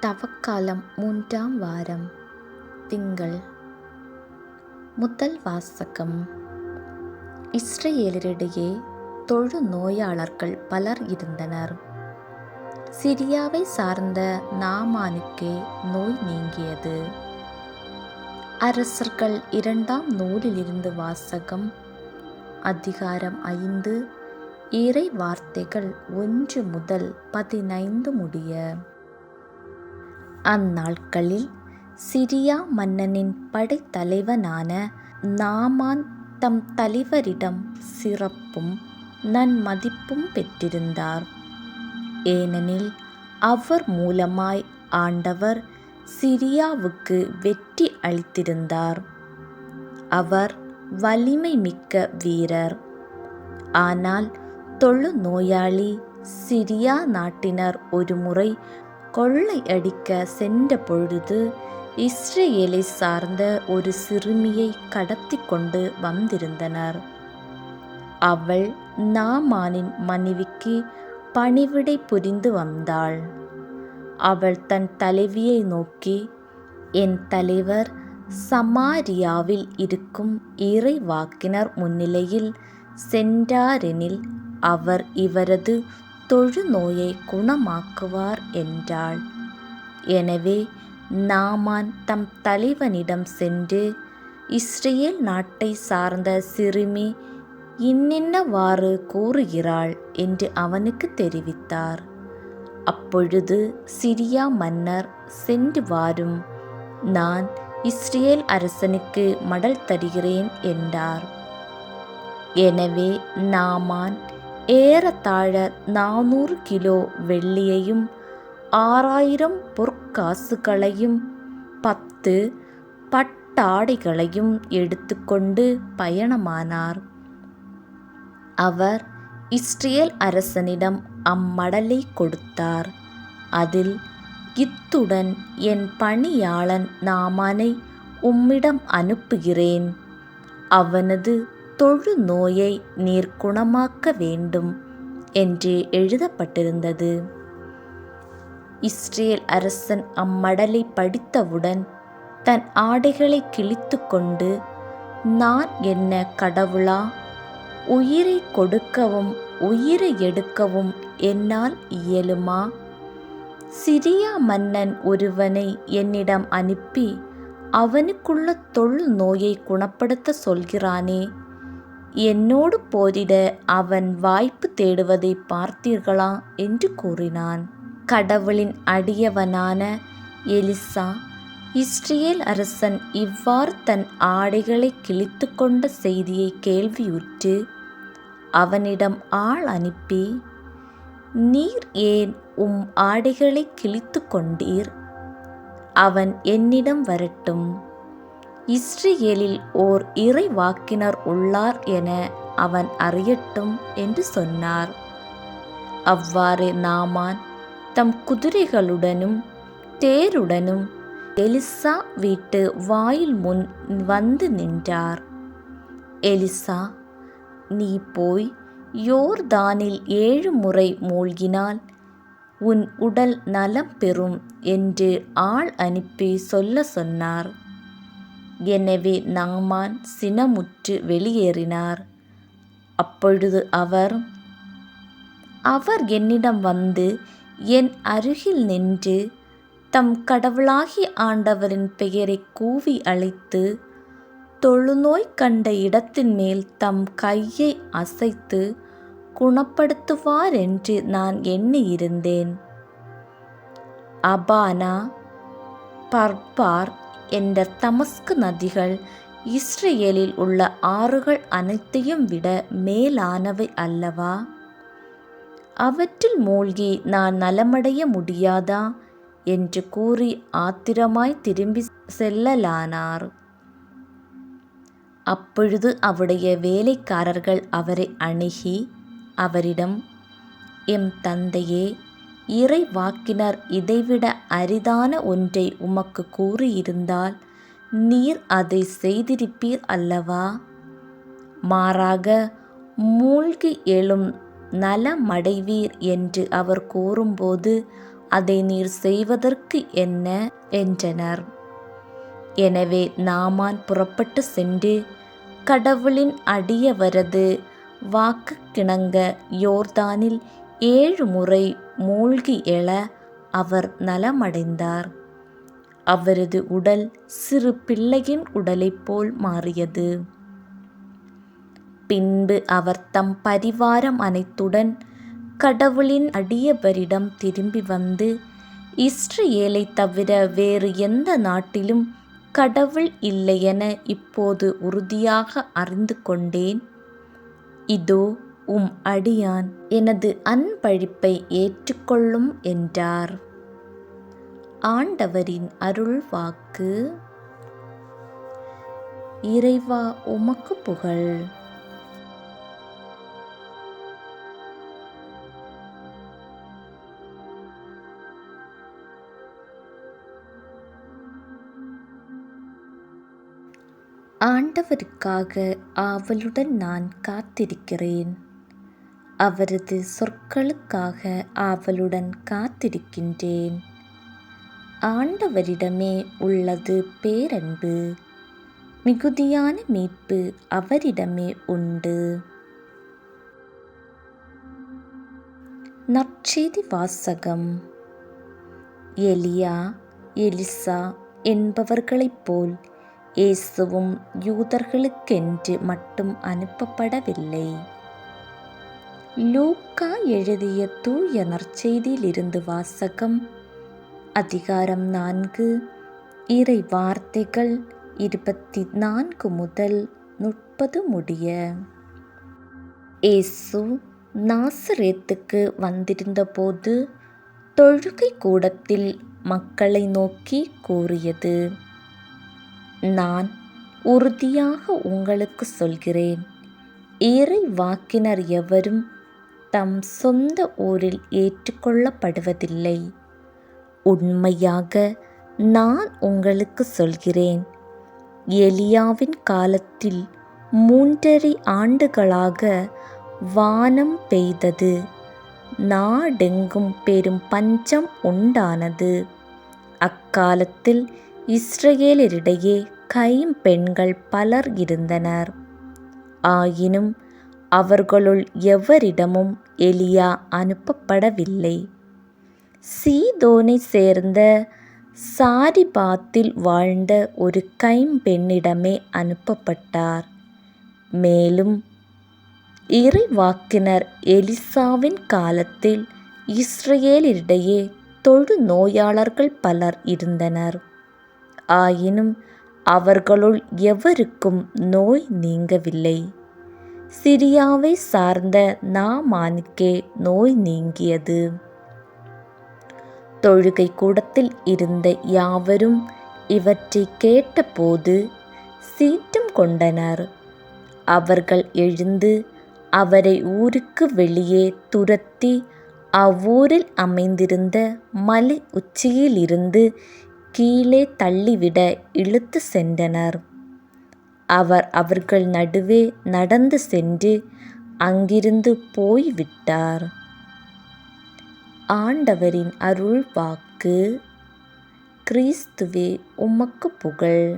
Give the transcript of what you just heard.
தவக்காலம் 3ஆம் வாரம் திங்கள். முதல் வாசகம். இஸ்ரவேலரிடையே தொழு நோயாளர்கள் பலர் இருந்தனர். சிரியாவை சார்ந்த நாமானுக்கே நோய் நீங்கியது. அரசர்கள் 2ஆம் நூலிலிருந்து வாசகம். அதிகாரம் 5, இறை வார்த்தைகள் 1 முதல் 15 முடிய. அந்நாட்களில் சிரியா மன்னனின் படைத்தலைவனான நாமான் தம் தலைவரிடம் சிறப்பும் நன்மதிப்பும் பெற்றிருந்தார். ஏனெனில் அவர் மூலமாய் ஆண்டவர் சிரியாவுக்கு வெற்றி அளித்திருந்தார். அவர் வலிமை மிக்க வீரர். ஆனால் தொழு நோயாளி சிரியா நாட்டினர் ஒருமுறை கொள்ளையடிக்க சென்ற பொழுது இஸ்ரவேலை சார்ந்த ஒரு சிறுமியை கடத்தி கொண்டு வந்திருந்தனர். அவள் நாமானின் மனைவிக்கு பணிவிடை புரிந்து வந்தாள். அவள் தன் தலைவியை நோக்கி, என் தலைவர் சமாரியாவில் இருக்கும் இறைவாக்கினர் முன்னிலையில் சென்றாரெனில் அவர் இவரது தொழு நோயை குணமாக்குவார் என்றாள். எனவே நாமான் தம் தலைவனிடம் சென்று, இஸ்ரவேல் நாட்டை சார்ந்த சிறுமி இன்னின்னவாறு கூறுகிறாள் என்று அவனுக்கு தெரிவித்தார். அப்பொழுது சிரியா மன்னர், சென்று வாரும், நான் இஸ்ரவேல் அரசனுக்கு மடல் தருகிறேன் என்றார். எனவே நாமான் ஏறத்தாழ 400 கிலோ வெள்ளியையும் 6000 பொற்காசுகளையும் 10 பட்டாடைகளையும் எடுத்துக்கொண்டு பயணமானார். அவர் இஸ்ரவேல் அரசனிடம் அம்மடலை கொடுத்தார். அதில், இத்துடன் என் பணியாளன் நாமானை உம்மிடம் அனுப்புகிறேன். அவனது தொழு நோயை நீர் குணமாக்க வேண்டும் என்று எழுதப்பட்டிருந்தது. இஸ்ரவேல் அரசன் அம்மடலை படித்தவுடன் தன் ஆடைகளை கிழித்து கொண்டு, நான் என்ன கடவுளா? உயிரை கொடுக்கவும் உயிரை எடுக்கவும் என்னால் இயலுமா? சிரியா மன்னன் ஒருவனை என்னிடம் அனுப்பி அவனுக்குள்ள தொழு நோயை குணப்படுத்த சொல்கிறானே, என்னோடு போரிட அவன் வாய்ப்பு தேடுவதை பார்த்தீர்களா என்று கூறினான். கடவுளின் அடியவனான எலிசா, இஸ்ரவேல் அரசன் இவ்வாறு தன் ஆடைகளை கிழித்து கொண்ட செய்தியை கேள்வியுற்று அவனிடம் ஆள் அனுப்பி, நீர் ஏன் உம் ஆடைகளை கிழித்து கொண்டீர்? அவன் என்னிடம் வரட்டும். இஸ்ரவேலில் ஓர் இறைவாக்கினர் உள்ளார் என அவன் அறியட்டும் என்று சொன்னார். அவ்வாறு நாமான் தம் குதிரைகளுடனும் தேருடனும் எலிசா வீட்டு வாயில் முன் வந்து நின்றார். எலிசா, நீ போய் யோர்தானில் 7 முறை மூழ்கினால் உன் உடல் நலம் பெறும் என்று ஆள் அனுப்பி சொல்ல சொன்னார். எனவே நாமான் சினமுற்று வெளியேறினார். அப்பொழுது அவர் என்னிடம் வந்து என் அருகில் நின்று தம் கடவுளாகிய ஆண்டவரின் பெயரை கூவி அழைத்து, தொழுநோய் கண்ட இடத்தின் மேல் தம் கையை அசைத்து குணப்படுத்துவார் என்று நான் எண்ணியிருந்தேன். அபானா, பர்பார் என்ற தமஸ்கு நதிகள் இஸ்ரவேலில் உள்ள ஆறுகள் அனைத்தையும் விட மேலானவை அல்லவா? அவற்றில் மூழ்கி நான் நலமடைய முடியாதா என்று கூறி ஆத்திரமாய் திரும்பி செல்லலானார். அப்பொழுது அவருடைய வேலைக்காரர்கள் அவரை அணுகி அவரிடம், எம் தந்தையே, இறைவாக்கினர் இதைவிட அரிதான ஒன்றை உமக்கு கூறியிருந்தால் நீர் அதை செய்திருப்பீர் அல்லவா? மாறாக மூழ்கி எழும் நலமடைவீர் என்று அவர் கூறும்போது அதை நீர் செய்வதற்கு என்ன என்றனர். எனவே நாமான் புறப்பட்டு சென்று கடவுளின் அடியவரது வாக்குக்கிணங்க யோர்தானில் 7 முறை மூழ்கி எழ அவர் நலமடைந்தார். அவரது உடல் சிறு பிள்ளையின் உடலைப் போல் மாறியது. பின்பு அவர் தம் பரிவாரம் அனைத்துடன் கடவுளின் அடியவரிடம் திரும்பி வந்து, இஸ்ரேலைத் தவிர வேறு எந்த நாட்டிலும் கடவுள் இல்லையென இப்போது உறுதியாக அறிந்து கொண்டேன். இதோ உம் அடியான் எனது அன்பளிப்பை ஏற்றுக்கொள்ளும் என்றார். ஆண்டவரின் அருள்வாக்கு. இறைவா உமக்கு புகழ். ஆண்டவருக்காக ஆவலுடன் நான் காத்திருக்கிறேன். அவரது சொற்களுக்காக ஆவலுடன் காத்திருக்கின்றேன். ஆண்டவரிடமே உள்ளது பேரன்பு, மிகுதியான மீட்பு அவரிடமே உண்டு. நற்செய்தி வாசகம். எலியா, எலிசா என்பவர்களைப் போல் இயேசுவும் யூதர்களுக்கென்று மட்டும் அனுப்பப்படவில்லை. லூக்கா எழுதிய தூய நற்செய்தியிலிருந்து வாசகம். அதிகாரம் 4, இறை வார்த்தைகள் 24 முதல் 30 முடிய. இயேசு நாசரேத்துக்கு வந்திருந்தபோது தொழுகை கூடத்தில் மக்களை நோக்கி கூறியது: நான் உறுதியாக உங்களுக்கு சொல்கிறேன், இறைவாக்கினர் எவரும் தம் சொந்த ஊரில் ஏற்றுக்கொள்ளப்படுவதில்லை. உண்மையாக நான் உங்களுக்கு சொல்கிறேன், எலியாவின் காலத்தில் 3½ ஆண்டுகளாக வானம் பெய்தது, நாடெங்கும் பெரும் பஞ்சம் உண்டானது. அக்காலத்தில் இஸ்ரேலரிடையே கைம்பெண்கள் பலர் இருந்தனர். ஆயினும் அவர்களுள் எவரிடமும் எலியா அனுப்பப்படவில்லை. சீதோனைச் சேர்ந்த சாரிபாத்தில் வாழ்ந்த ஒரு கைம்பெண்ணிடமே அனுப்பப்பட்டார். மேலும் இறைவாக்கினர் எலிசாவின் காலத்தில் இஸ்ரேலரிடையே தொழுநோயாளர்கள் பலர் இருந்தனர். ஆயினும் அவர்களுள் எவருக்கும் நோய் நீங்கவில்லை. சிரியாவை சார்ந்த நாமானுக்கே நோய் நீங்கியது. தொழுகை கூடத்தில் இருந்த யாவரும் இவற்றை கேட்டபோது சீற்றம் கொண்டனர். அவர்கள் எழுந்து அவரை ஊருக்கு வெளியே துரத்தி அவ்வூரில் அமைந்திருந்த மலை உச்சியிலிருந்து கீழே தள்ளிவிட இழுத்து சென்றனர். அவர் அவர்கள் நடுவே நடந்து சென்று அங்கிருந்து போய்விட்டார். ஆண்டவரின் அருள்வாக்கு. கிறிஸ்துவே உமக்கு புகழ்.